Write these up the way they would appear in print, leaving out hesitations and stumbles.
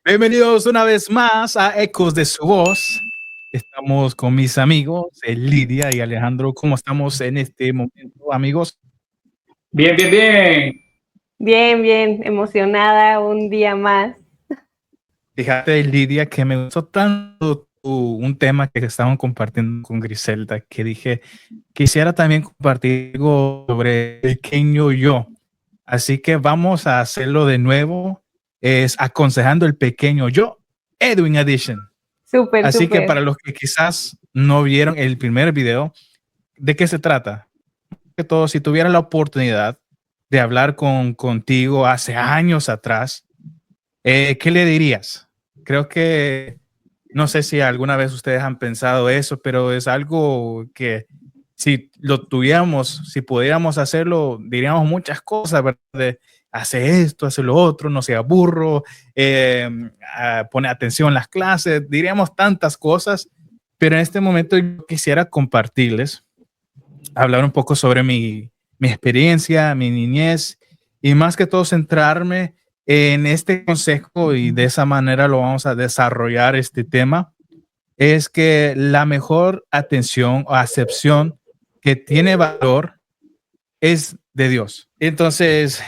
Bienvenidos una vez más a Ecos de su Voz. Estamos con mis amigos, Lidia y Alejandro. ¿Cómo estamos en este momento, amigos? Bien, bien, bien. Bien, bien, emocionada un día más. Fíjate, Lidia, que me gustó tanto un tema que estaban compartiendo con Griselda, que dije, quisiera también compartir algo sobre el pequeño yo. Así que vamos a hacerlo de nuevo. Es aconsejando el pequeño yo, Edwin Edition. Súper, Así súper. que para los que quizás no vieron el primer video, ¿de qué se trata? Que todo, si tuviera la oportunidad de hablar contigo hace años atrás, ¿qué le dirías? Creo que, no sé si alguna vez ustedes han pensado eso, pero es algo que si lo tuviéramos, si pudiéramos hacerlo, diríamos muchas cosas, ¿verdad? Hace esto, hace lo otro, no sea burro, pone atención en las clases, diríamos tantas cosas, pero en este momento yo quisiera compartirles, hablar un poco sobre mi experiencia, mi niñez y más que todo centrarme en este consejo y de esa manera lo vamos a desarrollar este tema, es que la mejor atención o acepción que tiene valor es de Dios. Entonces,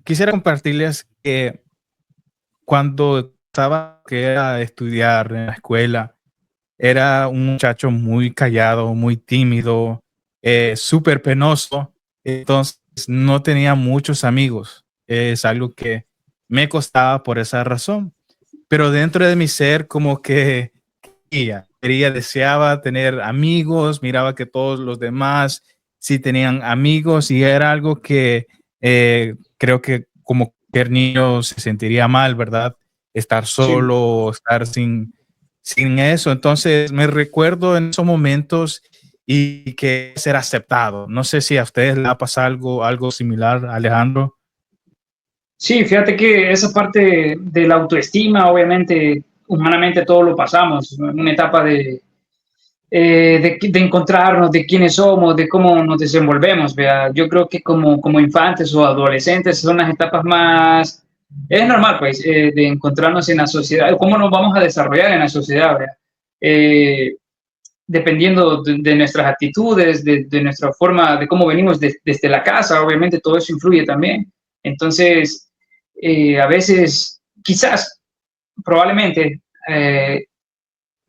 quisiera compartirles que cuando estaba a estudiar en la escuela, era un muchacho muy callado, muy tímido, súper penoso. Entonces, no tenía muchos amigos. Es algo que me costaba por esa razón. Pero dentro de mi ser, como que deseaba tener amigos, miraba que todos los demás sí tenían amigos y era algo que creo que como cualquier niño se sentiría mal, ¿verdad? Estar solo, sí. Estar sin eso. Entonces me recuerdo en esos momentos y que ser aceptado. No sé si a ustedes les ha pasado algo similar, Alejandro. Sí, fíjate que esa parte de la autoestima, obviamente, humanamente todos lo pasamos, ¿no? Una etapa de encontrarnos, de quiénes somos, de cómo nos desenvolvemos. ¿Vea? Yo creo que como infantes o adolescentes son las etapas más... Es normal, pues, de encontrarnos en la sociedad, cómo nos vamos a desarrollar en la sociedad, dependiendo de nuestras actitudes, de nuestra forma, de cómo venimos desde la casa, obviamente todo eso influye también. Entonces, a veces, quizás, probablemente,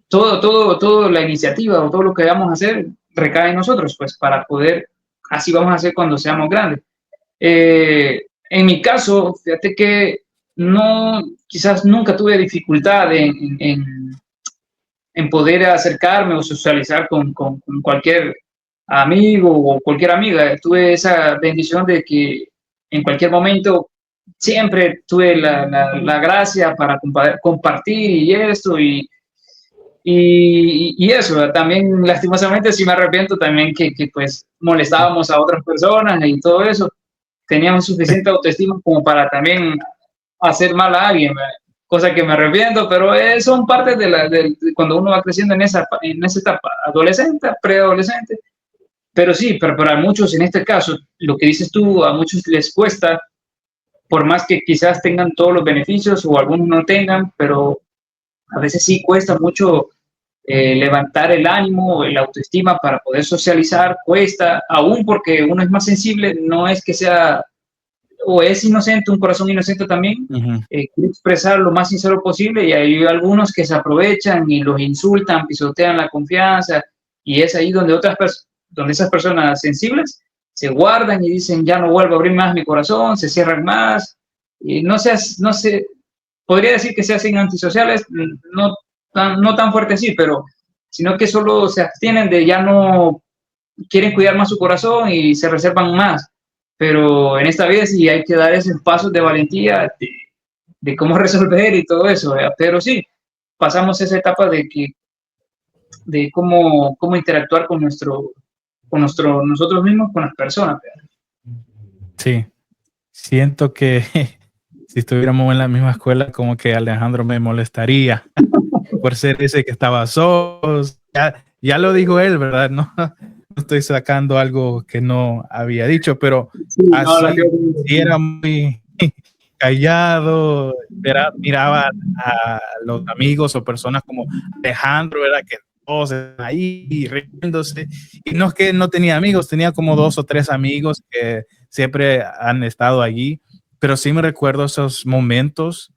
todo la iniciativa o todo lo que vamos a hacer recae en nosotros, pues para poder, así vamos a hacer cuando seamos grandes. En mi caso, fíjate que no, quizás nunca tuve dificultad en poder acercarme o socializar con cualquier amigo o cualquier amiga. Tuve esa bendición de que en cualquier momento siempre tuve la gracia para compartir y esto y eso. También lastimosamente sí me arrepiento también que pues molestábamos a otras personas y todo eso. Teníamos suficiente autoestima como para también hacer mal a alguien, ¿verdad? Cosa que me arrepiento, pero son parte de cuando uno va creciendo en esa etapa, adolescente, preadolescente. Pero sí, pero para muchos, en este caso, lo que dices tú, a muchos les cuesta, por más que quizás tengan todos los beneficios o algunos no tengan, pero a veces sí cuesta mucho levantar el ánimo, la autoestima para poder socializar, cuesta, aún porque uno es más sensible, no es que sea, o es inocente, un corazón inocente también, quiere expresar lo más sincero posible y hay algunos que se aprovechan y los insultan, pisotean la confianza y es ahí donde donde esas personas sensibles se guardan y dicen ya no vuelvo a abrir más mi corazón, se cierran más y no sé, podría decir que se hacen antisociales, no tan fuerte sí, pero sino que solo se abstienen de ya no quieren cuidar más su corazón y se reservan más. Pero en esta vida sí hay que dar esos pasos de valentía de cómo resolver y todo eso, ¿verdad? Pero sí, pasamos esa etapa de cómo interactuar con nosotros mismos, con las personas, ¿verdad? Sí, siento que si estuviéramos en la misma escuela, como que Alejandro me molestaría por ser ese que estaba solo. Ya lo dijo él, ¿verdad? No, estoy sacando algo que no había dicho, pero Sí, no, así no, sí era muy callado, miraba a los amigos o personas como Alejandro, ¿verdad? Que todos están ahí riéndose. Y no es que no tenía amigos, tenía como 2 o 3 amigos que siempre han estado allí, pero sí me recuerdo esos momentos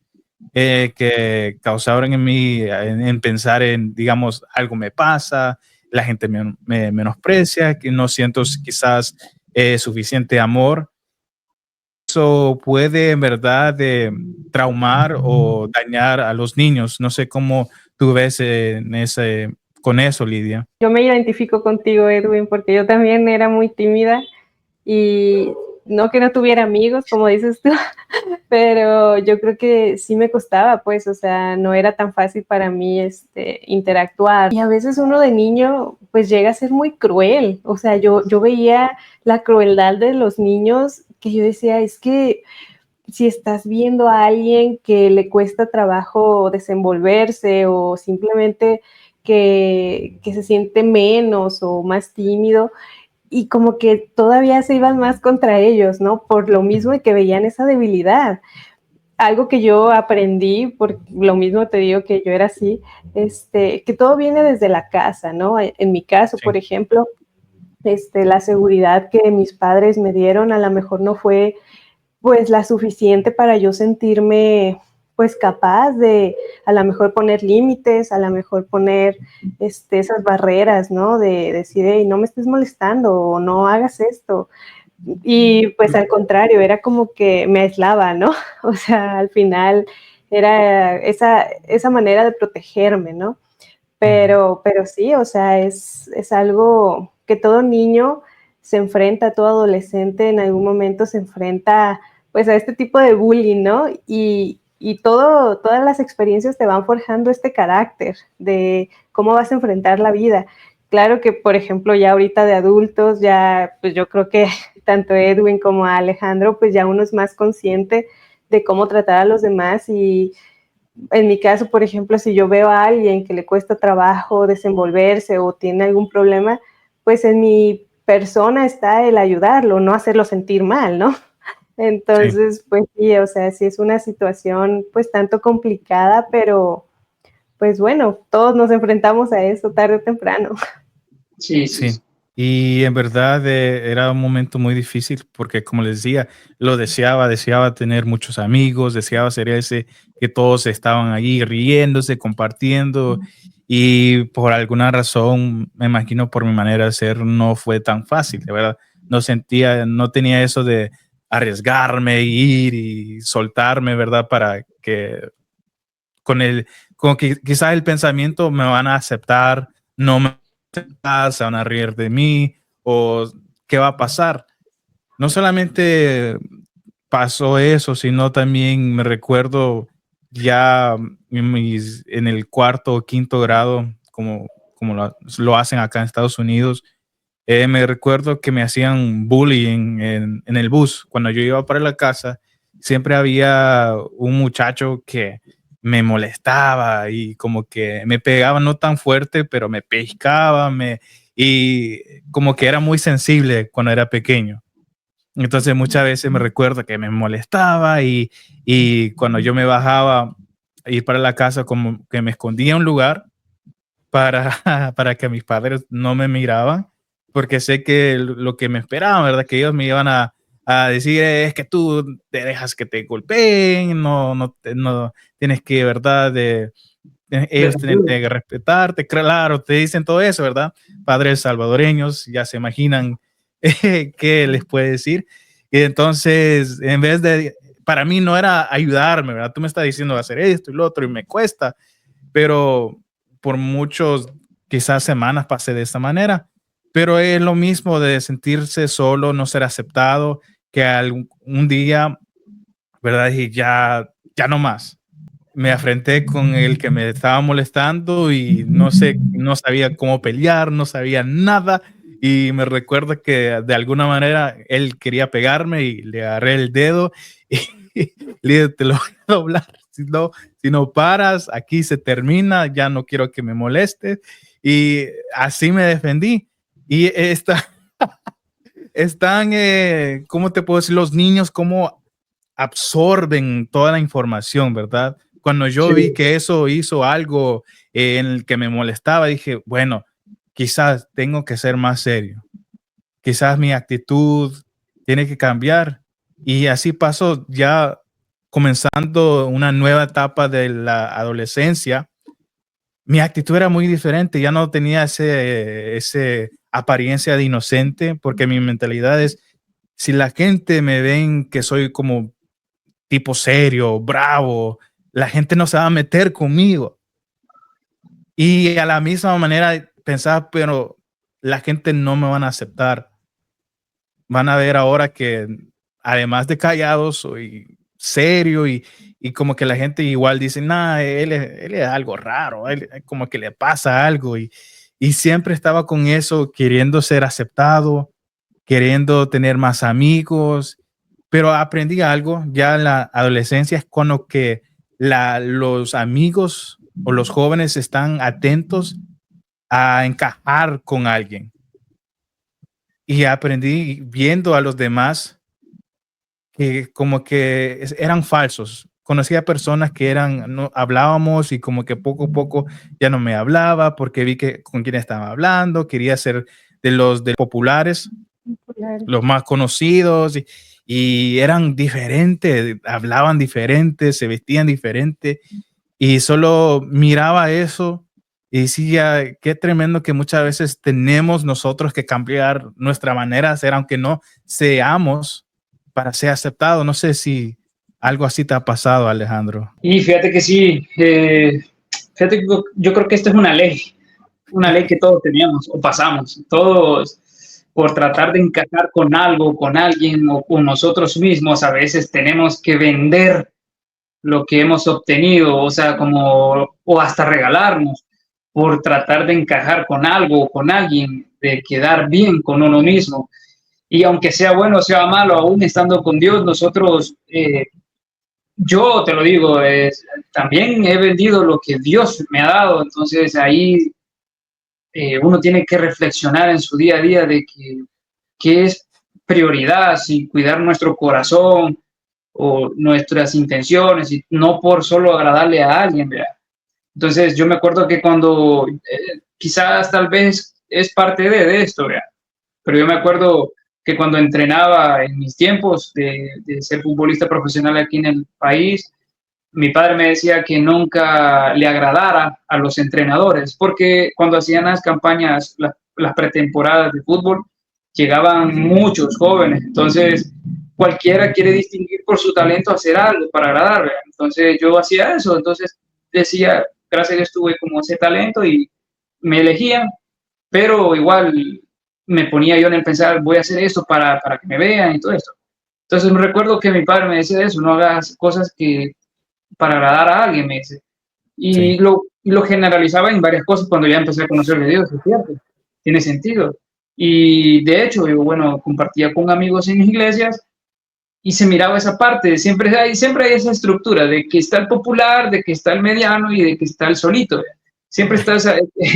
que causaron en mí, en pensar en, digamos, algo me pasa, la gente me menosprecia, que no siento quizás suficiente amor. Eso puede en verdad traumar o dañar a los niños. No sé cómo tú ves con eso, Lidia. Yo me identifico contigo, Edwin, porque yo también era muy tímida y no que no tuviera amigos, como dices tú, pero yo creo que sí me costaba, pues, o sea, no era tan fácil para mí interactuar. Y a veces uno de niño, pues, llega a ser muy cruel. O sea, yo veía la crueldad de los niños que yo decía, es que si estás viendo a alguien que le cuesta trabajo desenvolverse o simplemente que se siente menos o más tímido, y como que todavía se iban más contra ellos, ¿no? Por lo mismo de que veían esa debilidad. Algo que yo aprendí, por lo mismo te digo que yo era así, que todo viene desde la casa, ¿no? En mi caso, Sí. por ejemplo, la seguridad que mis padres me dieron a lo mejor no fue pues la suficiente para yo sentirme pues capaz de a lo mejor poner límites, a lo mejor poner esas barreras, ¿no? De decir, hey, no me estés molestando o no hagas esto. Y pues al contrario, era como que me aislaba, ¿no? O sea, al final era esa manera de protegerme, ¿no? Pero sí, o sea, es algo que todo niño se enfrenta, todo adolescente en algún momento se enfrenta pues a este tipo de bullying, ¿no? Y todas las experiencias te van forjando este carácter de cómo vas a enfrentar la vida. Claro que, por ejemplo, ya ahorita de adultos, ya pues yo creo que tanto Edwin como Alejandro, pues ya uno es más consciente de cómo tratar a los demás y en mi caso, por ejemplo, si yo veo a alguien que le cuesta trabajo desenvolverse o tiene algún problema, pues en mi persona está el ayudarlo, no hacerlo sentir mal, ¿no? Sí. Entonces, pues sí, o sea, sí es una situación pues tanto complicada, pero pues bueno, todos nos enfrentamos a eso tarde o temprano. sí, sí, Sí, sí. y en verdad era un momento muy difícil porque, como les decía, lo deseaba tener muchos amigos, deseaba ser ese que todos estaban allí riéndose, compartiendo, y por alguna razón, me imagino por mi manera de ser, no fue tan fácil, de verdad. No tenía eso de arriesgarme, ir y soltarme, ¿verdad? Para que con que quizás el pensamiento me van a aceptar, no me se van a reír de mí o qué va a pasar. No solamente pasó eso, sino también me recuerdo ya en el cuarto o quinto grado, como lo hacen acá en Estados Unidos, me recuerdo que me hacían bullying en el bus. Cuando yo iba para la casa, siempre había un muchacho que me molestaba y como que me pegaba no tan fuerte, pero me pescaba, y como que era muy sensible cuando era pequeño. Entonces muchas veces me recuerdo que me molestaba y cuando yo me bajaba a ir para la casa, como que me escondía en un lugar para, para que mis padres no me miraban, porque sé que lo que me esperaban, ¿verdad? Que ellos me iban a decir es que tú te dejas que te golpeen, no tienes que, ¿verdad? Ellos tienen que respetarte, claro, te dicen todo eso, ¿verdad? Padres salvadoreños ya se imaginan qué les puede decir. Y entonces, en vez de, para mí no era ayudarme, ¿verdad? Tú me estás diciendo hacer esto y lo otro y me cuesta, pero por muchos, quizás semanas pasé de esta manera, pero es lo mismo de sentirse solo, no ser aceptado, que un día, ¿verdad? Y ya no más. Me afrenté con el que me estaba molestando y no sé, no sabía cómo pelear, no sabía nada. Y me recuerdo que de alguna manera él quería pegarme y le agarré el dedo y le dije, te lo voy a doblar. Si no paras, aquí se termina, ya no quiero que me molestes. Y así me defendí. Y están, ¿cómo te puedo decir? Los niños, cómo absorben toda la información, ¿verdad? Cuando yo vi Sí, que eso hizo algo en el que me molestaba, dije, bueno, quizás tengo que ser más serio. Quizás mi actitud tiene que cambiar. Y así pasó ya comenzando una nueva etapa de la adolescencia. Mi actitud era muy diferente, ya no tenía ese apariencia de inocente, porque mi mentalidad es, si la gente me ven que soy como tipo serio, bravo, la gente no se va a meter conmigo. Y a la misma manera pensaba, pero la gente no me van a aceptar. Van a ver ahora que además de callado soy serio y como que la gente igual dice, nah, él es algo raro, él, como que le pasa algo y siempre estaba con eso, queriendo ser aceptado, queriendo tener más amigos, pero aprendí algo ya en la adolescencia es cuando que los amigos o los jóvenes están atentos a encajar con alguien y aprendí viendo a los demás que como que eran falsos. Conocí a personas que eran, no hablábamos y como que poco a poco ya no me hablaba porque vi que con quién estaba hablando, quería ser de populares, Claro. los más conocidos y eran diferentes, hablaban diferentes, se vestían diferente y solo miraba eso y decía, qué tremendo que muchas veces tenemos nosotros que cambiar nuestra manera de ser, aunque no seamos para ser aceptado. No sé si algo así te ha pasado, Alejandro. y fíjate que sí, fíjate que yo creo que esto es una ley que todos teníamos o pasamos, todos por tratar de encajar con algo, con alguien o con nosotros mismos, a veces tenemos que vender lo que hemos obtenido, o sea, como, o hasta regalarnos por tratar de encajar con algo o con alguien, de quedar bien con uno mismo. Y aunque sea bueno o sea malo, aún estando con Dios, nosotros, yo te lo digo, también he vendido lo que Dios me ha dado, entonces ahí uno tiene que reflexionar en su día a día de que es prioridad, si cuidar nuestro corazón o nuestras intenciones, y no por solo agradarle a alguien, ¿verdad? Entonces yo me acuerdo que cuando, quizás tal vez es parte de esto, ¿verdad? Pero yo me acuerdo que cuando entrenaba en mis tiempos de ser futbolista profesional aquí en el país, mi padre me decía que nunca le agradara a los entrenadores, porque cuando hacían las campañas, las pretemporadas de fútbol, llegaban muchos jóvenes, entonces cualquiera quiere distinguir por su talento hacer algo para agradar, entonces yo hacía eso, entonces decía, gracias a Dios tuve como ese talento y me elegían, pero igual me ponía yo en el pensar, voy a hacer esto para que me vean y todo esto. Entonces me recuerdo que mi padre me decía eso, no hagas cosas que para agradar a alguien, me dice. Sí, Y lo generalizaba en varias cosas cuando ya empecé a conocer de Dios, es cierto, tiene sentido. Y de hecho, yo, bueno, compartía con amigos en iglesias y se miraba esa parte, siempre hay esa estructura de que está el popular, de que está el mediano y de que está el solito. Siempre está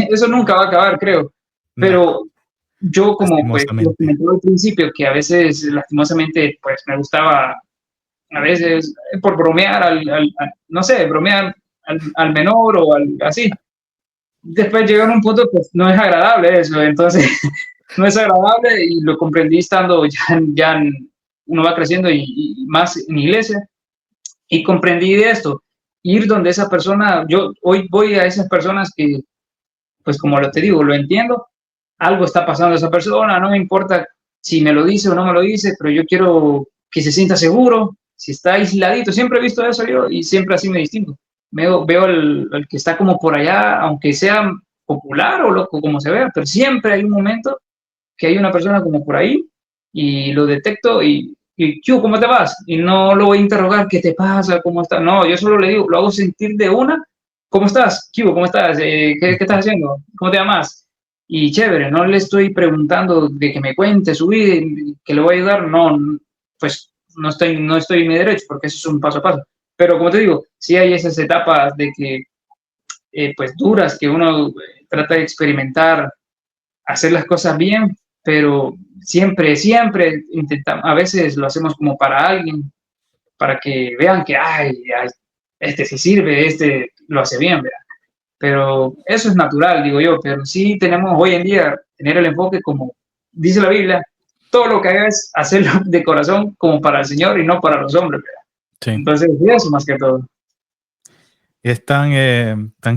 eso nunca va a acabar, creo. no, Pero yo como pues lo lastimosamente. comenté al principio, que a veces lastimosamente pues me gustaba a veces por bromear no sé, bromear al menor o así. Después llega a un punto que no es agradable eso, entonces no es agradable y lo comprendí estando ya uno va creciendo y más en iglesia y comprendí de esto, ir donde esa persona, yo hoy voy a esas personas que, pues como te digo, lo entiendo, algo está pasando a esa persona, no me importa si me lo dice o no me lo dice, pero yo quiero que se sienta seguro, si está aisladito, siempre he visto eso yo y siempre así me distingo. Veo el que está como por allá, aunque sea popular o loco, como se vea, pero siempre hay un momento que hay una persona como por ahí y lo detecto y ¿cómo te vas? Y no lo voy a interrogar, ¿qué te pasa? ¿Cómo estás? No, yo solo le digo, lo hago sentir de una, ¿cómo estás? ¿Cómo estás? ¿Qué estás haciendo? ¿Cómo te llamas? Y chévere, no le estoy preguntando de que me cuente su vida, que le voy a ayudar, no, pues no estoy en mi derecho, porque eso es un paso a paso. Pero como te digo, sí hay esas etapas de que, pues duras, que uno trata de experimentar hacer las cosas bien, pero siempre, siempre intentamos, a veces lo hacemos como para alguien, para que vean que, ay, este sí sirve, este lo hace bien, ¿verdad? Pero eso es natural, digo yo, pero sí tenemos hoy en día tener el enfoque como dice la Biblia, todo lo que hagas, hacerlo de corazón como para el Señor y no para los hombres, ¿verdad? Sí. Entonces, eso más que todo. Es tan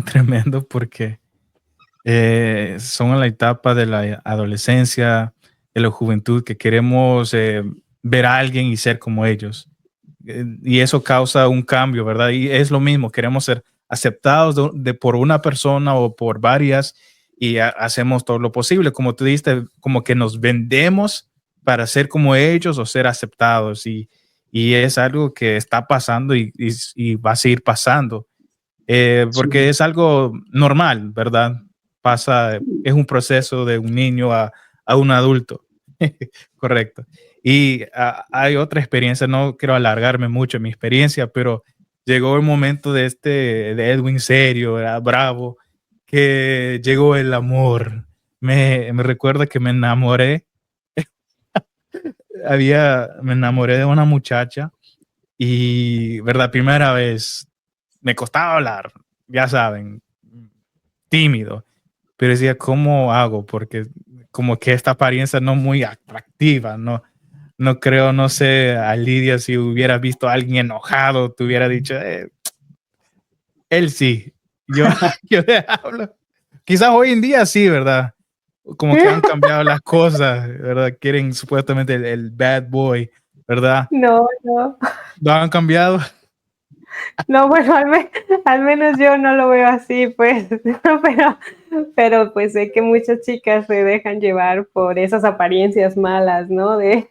tremendo porque son en la etapa de la adolescencia, de la juventud, que queremos ver a alguien y ser como ellos. Y eso causa un cambio, ¿verdad? Y es lo mismo, queremos ser aceptados por una persona o por varias y hacemos todo lo posible. Como tú dijiste, como que nos vendemos para ser como ellos o ser aceptados. Y es algo que está pasando y va a seguir pasando. Porque Sí. es algo normal, ¿verdad? Pasa, es un proceso de un niño a un adulto. Correcto. Y hay otra experiencia, no quiero alargarme mucho en mi experiencia, pero llegó el momento de Edwin serio, era bravo, que llegó el amor. Me recuerda que me enamoré, me enamoré de una muchacha y, ¿verdad? Primera vez, me costaba hablar, ya saben, tímido, pero decía, ¿cómo hago? Porque como que esta apariencia no muy atractiva, no creo, no sé, a Lidia, si hubiera visto a alguien enojado, te hubiera dicho, él sí, yo, yo le hablo. Quizás hoy en día sí, ¿verdad? Como que han cambiado las cosas, ¿verdad? Quieren supuestamente el bad boy, ¿verdad? No, no. ¿Lo han cambiado? No, bueno, al menos yo no lo veo así, pues, pero pues sé que muchas chicas se dejan llevar por esas apariencias malas, ¿no? De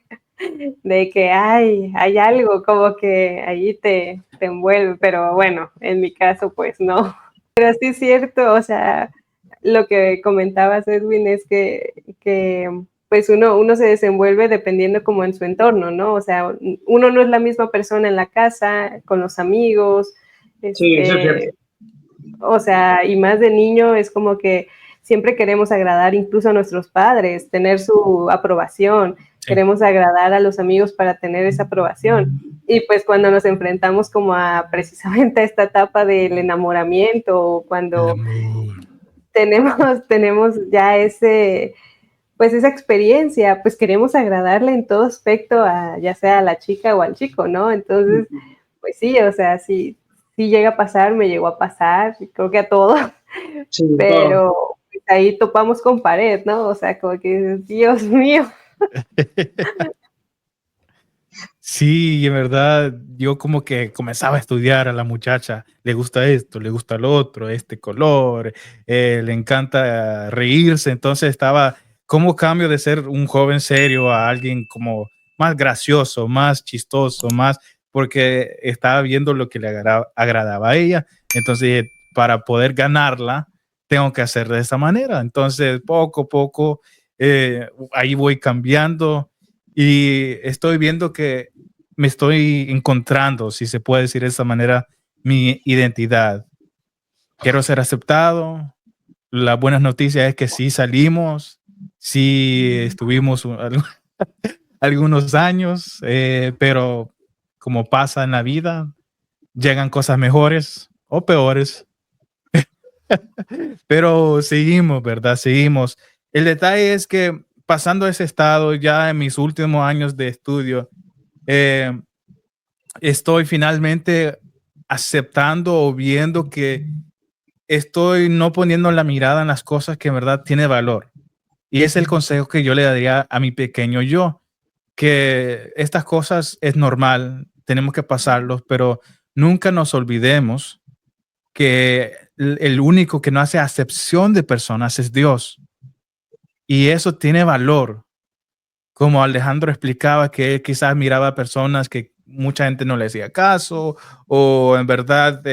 que hay algo como que ahí te envuelve, pero bueno, en mi caso, pues no. Pero sí es cierto, o sea, lo que comentabas, Edwin, es que pues uno se desenvuelve dependiendo como en su entorno, ¿no? O sea, uno no es la misma persona en la casa, con los amigos, Sí, eso es cierto. o sea, y más de niño es como que siempre queremos agradar incluso a nuestros padres, tener su aprobación, Sí. queremos agradar a los amigos para tener esa aprobación. Y pues cuando nos enfrentamos como a precisamente a esta etapa del enamoramiento, cuando tenemos ya pues esa experiencia, pues queremos agradarle en todo aspecto a ya sea a la chica o al chico, ¿no? Entonces, pues sí, o sea, sí llega a pasar, me llegó a pasar, creo que a todos, Sí, todo. pero pues, ahí topamos con pared, ¿no? O sea, como que, Dios mío. Sí, en verdad, yo como que comenzaba a estudiar a la muchacha, le gusta esto, le gusta lo otro, este color, le encanta reírse, entonces estaba, ¿cómo cambio de ser un joven serio a alguien como más gracioso, más chistoso, más, porque estaba viendo lo que le agradaba a ella, entonces para poder ganarla, tengo que hacer de esa manera, entonces poco a poco, ahí voy cambiando y estoy viendo que me estoy encontrando, si se puede decir de esa manera, mi identidad. Quiero ser aceptado. La buena noticia es que sí salimos, sí estuvimos algunos años, pero como pasa en la vida, llegan cosas mejores o peores, pero seguimos, ¿verdad? Seguimos. El detalle es que pasando ese estado, ya en mis últimos años de estudio, eh, estoy finalmente aceptando o viendo que estoy no poniendo la mirada en las cosas que en verdad tiene valor. Y es el consejo que yo le daría a mi pequeño yo, que estas cosas es normal, tenemos que pasarlos, pero nunca nos olvidemos que el único que no hace acepción de personas es Dios. Y eso tiene valor. Como Alejandro explicaba, que él quizás miraba a personas que mucha gente no le hacía caso o en verdad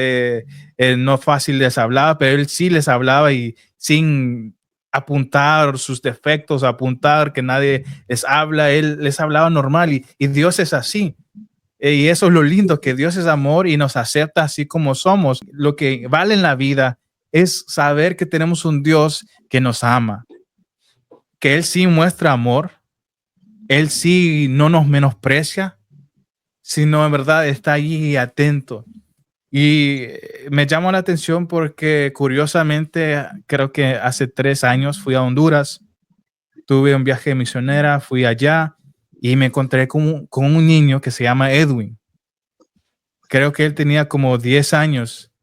no fácil les hablaba, pero él sí les hablaba y sin apuntar sus defectos, apuntar que nadie les habla, él les hablaba normal y Dios es así. Y eso es lo lindo, que Dios es amor y nos acepta así como somos. Lo que vale en la vida es saber que tenemos un Dios que nos ama. que Él sí muestra amor, Él sí no nos menosprecia, sino en verdad está allí atento. Y me llamó la atención porque curiosamente creo que hace 3 años fui a Honduras, tuve un viaje misionera, fui allá y me encontré con un niño que se llama Edwin. Creo que él tenía como 10 años,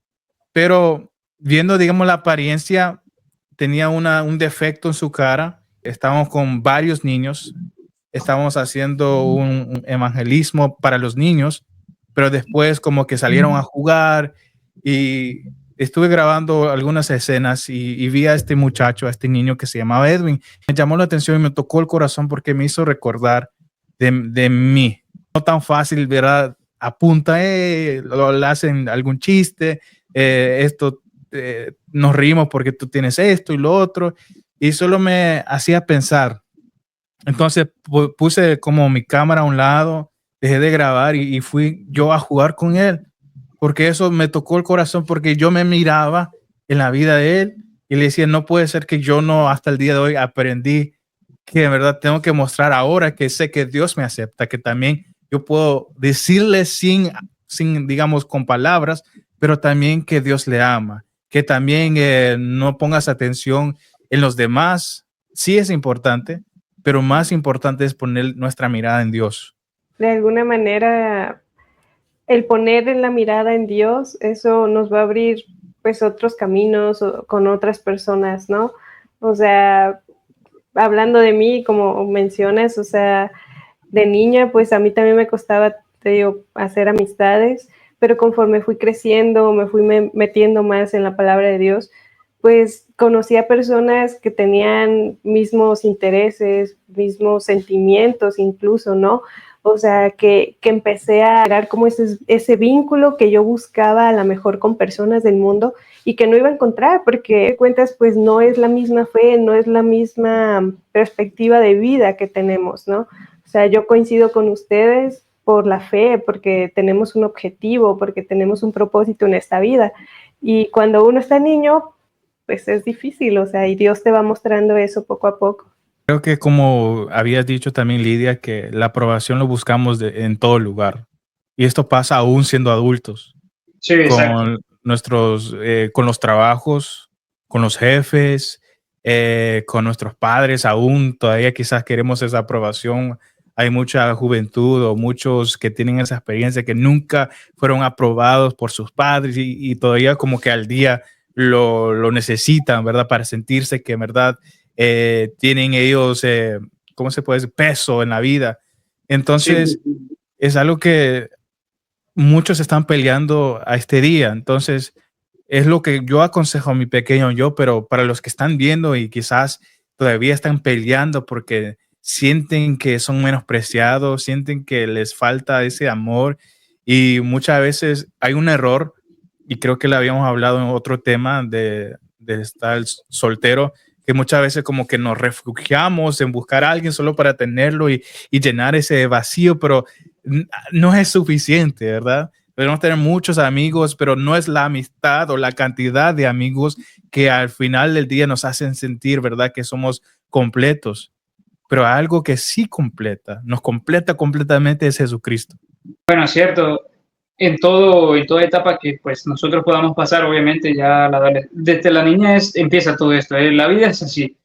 pero viendo, digamos, la apariencia, tenía un defecto en su cara. Estábamos con varios niños, estábamos haciendo un evangelismo para los niños, pero después como que salieron a jugar y estuve grabando algunas escenas y vi a este muchacho, a este niño que se llamaba Edwin. Me llamó la atención y me tocó el corazón porque me hizo recordar de mí. No tan fácil, ¿verdad? Apunta, le hacen algún chiste, esto, nos reímos porque tú tienes esto y lo otro, y solo me hacía pensar. Entonces puse como mi cámara a un lado, dejé de grabar y fui yo a jugar con él, porque eso me tocó el corazón, porque yo me miraba en la vida de él y le decía, no puede ser que yo no hasta el día de hoy aprendí que de verdad tengo que mostrar ahora que sé que Dios me acepta, que también yo puedo decirle sin digamos, con palabras, pero también que Dios le ama, que también no pongas atención en los demás. Sí es importante, pero más importante es poner nuestra mirada en Dios. De alguna manera, el poner en la mirada en Dios, eso nos va a abrir pues otros caminos con otras personas, ¿no? O sea, hablando de mí, como mencionas, o sea, de niña, pues a mí también me costaba, te digo, hacer amistades, pero conforme fui creciendo, me fui metiendo más en la palabra de Dios, pues conocí a personas que tenían mismos intereses, mismos sentimientos incluso, ¿no? O sea, que empecé a crear como ese vínculo que yo buscaba a lo mejor con personas del mundo y que no iba a encontrar, porque cuentas, pues no es la misma fe, no es la misma perspectiva de vida que tenemos, ¿no? O sea, yo coincido con ustedes por la fe, porque tenemos un objetivo, porque tenemos un propósito en esta vida. Y cuando uno está niño, pues es difícil, o sea, y Dios te va mostrando eso poco a poco. Creo que como habías dicho también, Lidia, que la aprobación lo buscamos en todo lugar. Y esto pasa aún siendo adultos. Sí, exacto. Con los trabajos, con los jefes, con nuestros padres, aún todavía quizás queremos esa aprobación. Hay mucha juventud o muchos que tienen esa experiencia que nunca fueron aprobados por sus padres y todavía como que al día lo necesitan, ¿verdad? Para sentirse que en verdad tienen ellos, ¿cómo se puede decir? Peso en la vida. Entonces, Sí. es algo que muchos están peleando a este día. Entonces, es lo que yo aconsejo a mi pequeño yo, pero para los que están viendo y quizás todavía están peleando porque sienten que son menospreciados, sienten que les falta ese amor y muchas veces hay un error y creo que lo habíamos hablado en otro tema de estar soltero, que muchas veces como que nos refugiamos en buscar a alguien solo para tenerlo y llenar ese vacío, pero no es suficiente, ¿verdad? Podemos tener muchos amigos, pero no es la amistad o la cantidad de amigos que al final del día nos hacen sentir, ¿verdad? Que somos completos. Pero algo que sí nos completa completamente es Jesucristo. Bueno, cierto. En toda etapa que pues nosotros podamos pasar, obviamente ya desde la niñez empieza todo esto. La vida es así.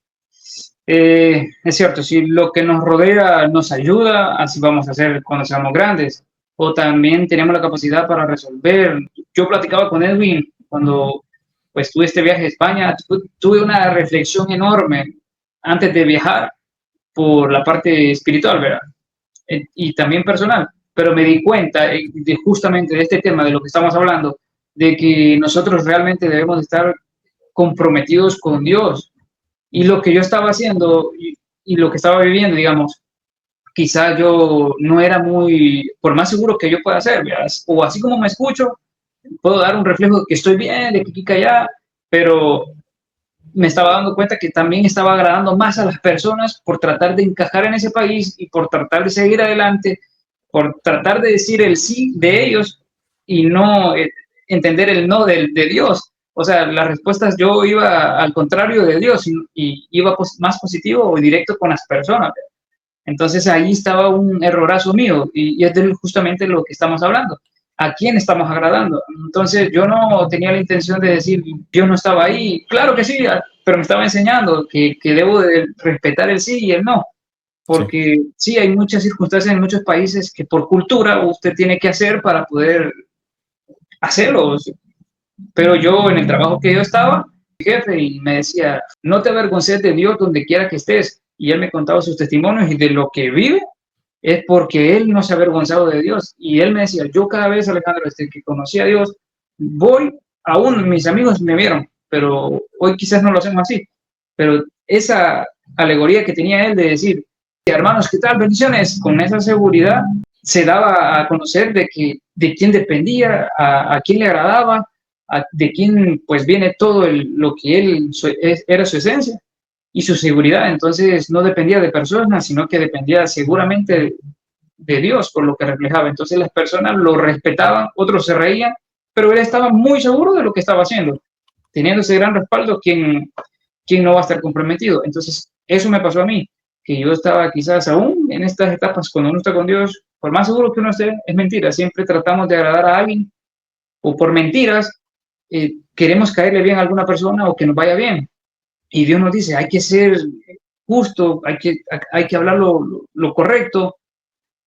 Es cierto, si lo que nos rodea nos ayuda, así vamos a hacer cuando seamos grandes. O también tenemos la capacidad para resolver. Yo platicaba con Edwin cuando pues tuve este viaje a España, tuve una reflexión enorme antes de viajar por la parte espiritual, ¿verdad? Y también personal, pero me di cuenta justamente de este tema, de lo que estamos hablando, de que nosotros realmente debemos estar comprometidos con Dios. Y lo que yo estaba haciendo y lo que estaba viviendo, digamos, quizá yo no era muy, por más seguro que yo pueda ser, ¿verdad? O así como me escucho, puedo dar un reflejo de que estoy bien, de que aquí, que allá, pero me estaba dando cuenta que también estaba agradando más a las personas por tratar de encajar en ese país y por tratar de seguir adelante, por tratar de decir el sí de ellos y no entender el no de Dios. O sea, las respuestas yo iba al contrario de Dios y iba más positivo o directo con las personas. Entonces ahí estaba un errorazo mío y es de justamente lo que estamos hablando. ¿A quién estamos agradando? Entonces yo no tenía la intención de decir, Dios no estaba ahí. Claro que sí, pero me estaba enseñando que debo de respetar el sí y el no. Sí. Porque sí, hay muchas circunstancias en muchos países que por cultura usted tiene que hacer para poder hacerlo. Pero yo en el trabajo que yo estaba, mi jefe y me decía, no te avergonces de Dios donde quiera que estés. Y él me contaba sus testimonios y de lo que vive es porque él no se ha avergonzado de Dios. Y él me decía, yo cada vez, Alejandro, desde que conocí a Dios, voy, aún mis amigos me vieron, pero hoy quizás no lo hacemos así. Pero esa alegoría que tenía él de decir, hermanos, ¿qué tal? Bendiciones, con esa seguridad se daba a conocer de quién dependía, a quién le agradaba, de quién pues viene todo lo que él era su esencia y su seguridad. Entonces no dependía de personas, sino que dependía seguramente de Dios por lo que reflejaba. Entonces las personas lo respetaban, otros se reían, pero él estaba muy seguro de lo que estaba haciendo. Teniendo ese gran respaldo, ¿quién no va a estar comprometido? Entonces eso me pasó a mí, que yo estaba quizás aún en estas etapas, cuando uno está con Dios, por más seguro que uno esté, es mentira, siempre tratamos de agradar a alguien o por mentiras queremos caerle bien a alguna persona o que nos vaya bien. Y Dios nos dice, hay que ser justo, hay que hablar lo correcto.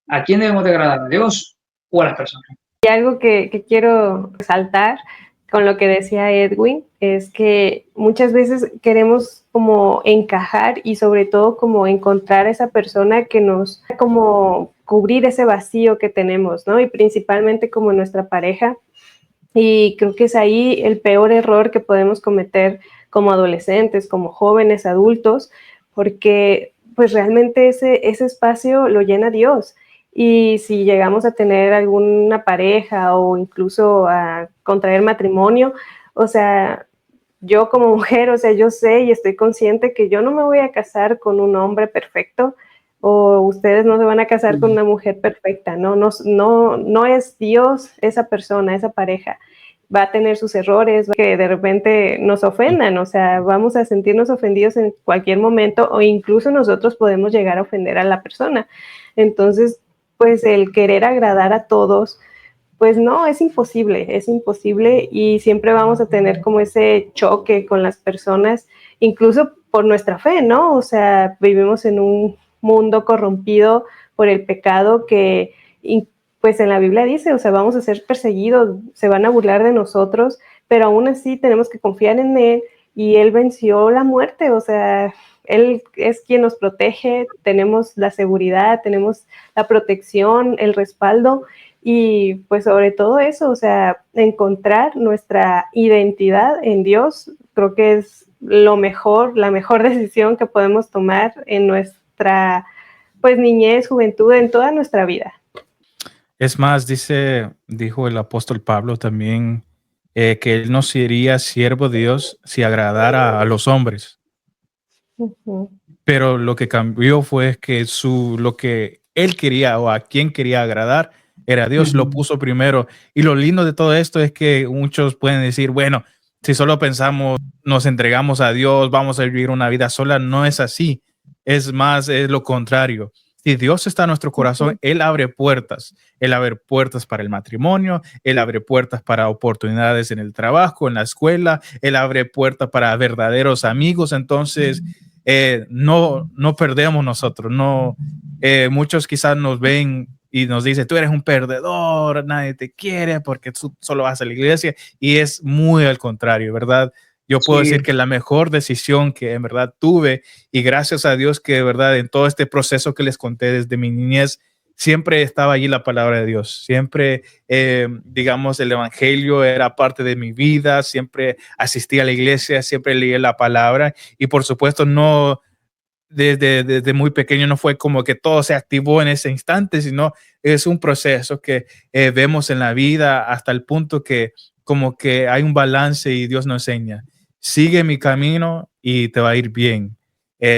¿A quién debemos de agradar? ¿A Dios o a las personas? Y algo que quiero resaltar con lo que decía Edwin es que muchas veces queremos como encajar y sobre todo como encontrar esa persona que nos como cubrir ese vacío que tenemos, ¿no? Y principalmente como nuestra pareja. Y creo que es ahí el peor error que podemos cometer como adolescentes, como jóvenes, adultos, porque pues realmente ese espacio lo llena Dios. Y si llegamos a tener alguna pareja o incluso a contraer matrimonio, o sea, yo como mujer, o sea, yo sé y estoy consciente que yo no me voy a casar con un hombre perfecto o ustedes no se van a casar con una mujer perfecta, no es Dios esa persona, esa pareja. Va a tener sus errores, que de repente nos ofendan, o sea, vamos a sentirnos ofendidos en cualquier momento o incluso nosotros podemos llegar a ofender a la persona. Entonces, pues el querer agradar a todos, pues no, es imposible y siempre vamos a tener como ese choque con las personas, incluso por nuestra fe, ¿no? O sea, vivimos en un mundo corrompido por el pecado que pues en la Biblia dice, o sea, vamos a ser perseguidos, se van a burlar de nosotros, pero aún así tenemos que confiar en Él y Él venció la muerte, o sea, Él es quien nos protege, tenemos la seguridad, tenemos la protección, el respaldo y pues sobre todo eso, o sea, encontrar nuestra identidad en Dios, creo que es lo mejor, la mejor decisión que podemos tomar en nuestra pues niñez, juventud, en toda nuestra vida. Es más, dijo el apóstol Pablo también que él no sería siervo de Dios si agradara a los hombres. Uh-huh. Pero lo que cambió fue que lo que él quería o a quien quería agradar era a Dios, uh-huh. Lo puso primero. Y lo lindo de todo esto es que muchos pueden decir, bueno, si solo pensamos, nos entregamos a Dios, vamos a vivir una vida sola. No es así. Es más, es lo contrario. Si Dios está en nuestro corazón, uh-huh. Él abre puertas. Él abre puertas para el matrimonio, Él abre puertas para oportunidades en el trabajo, en la escuela, Él abre puertas para verdaderos amigos. Entonces, no perdemos nosotros. Muchos quizás nos ven y nos dicen, tú eres un perdedor, nadie te quiere porque tú solo vas a la iglesia. Y es muy al contrario, ¿verdad? Yo puedo decir que la mejor decisión que en verdad tuve, y gracias a Dios que de verdad en todo este proceso que les conté desde mi niñez, siempre estaba allí la palabra de Dios. Siempre, digamos, el evangelio era parte de mi vida. Siempre asistí a la iglesia, siempre leí la palabra. Y por supuesto, no desde muy pequeño no fue como que todo se activó en ese instante, sino es un proceso que vemos en la vida hasta el punto que como que hay un balance y Dios nos enseña. Sigue mi camino y te va a ir bien.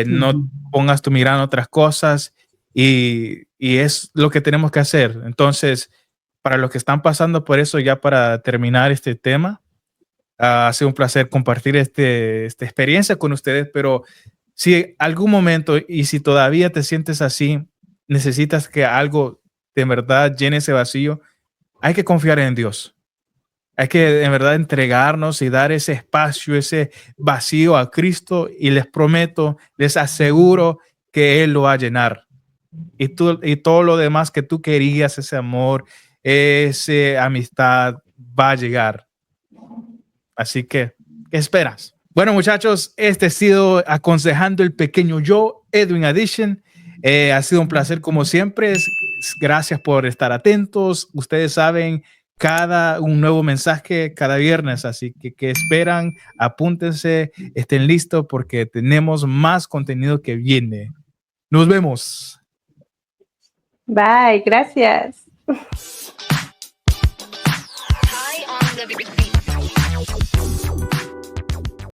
No pongas tu mirada en otras cosas y es lo que tenemos que hacer. Entonces, para los que están pasando por eso, ya para terminar este tema, Ha sido un placer compartir esta experiencia con ustedes, pero si algún momento y si todavía te sientes así, necesitas que algo de verdad llene ese vacío, hay que confiar en Dios. Hay que de verdad entregarnos y dar ese espacio, ese vacío a Cristo y les prometo, les aseguro que Él lo va a llenar. Y todo lo demás que tú querías, ese amor, esa amistad, va a llegar. Así que, ¿qué esperas? Bueno, muchachos, este ha sido Aconsejando el Pequeño Yo, Edwin Addition. Ha sido un placer como siempre. Gracias por estar atentos. Ustedes saben, un nuevo mensaje cada viernes, así que esperan, apúntense, estén listos porque tenemos más contenido que viene. Nos vemos. Bye, gracias.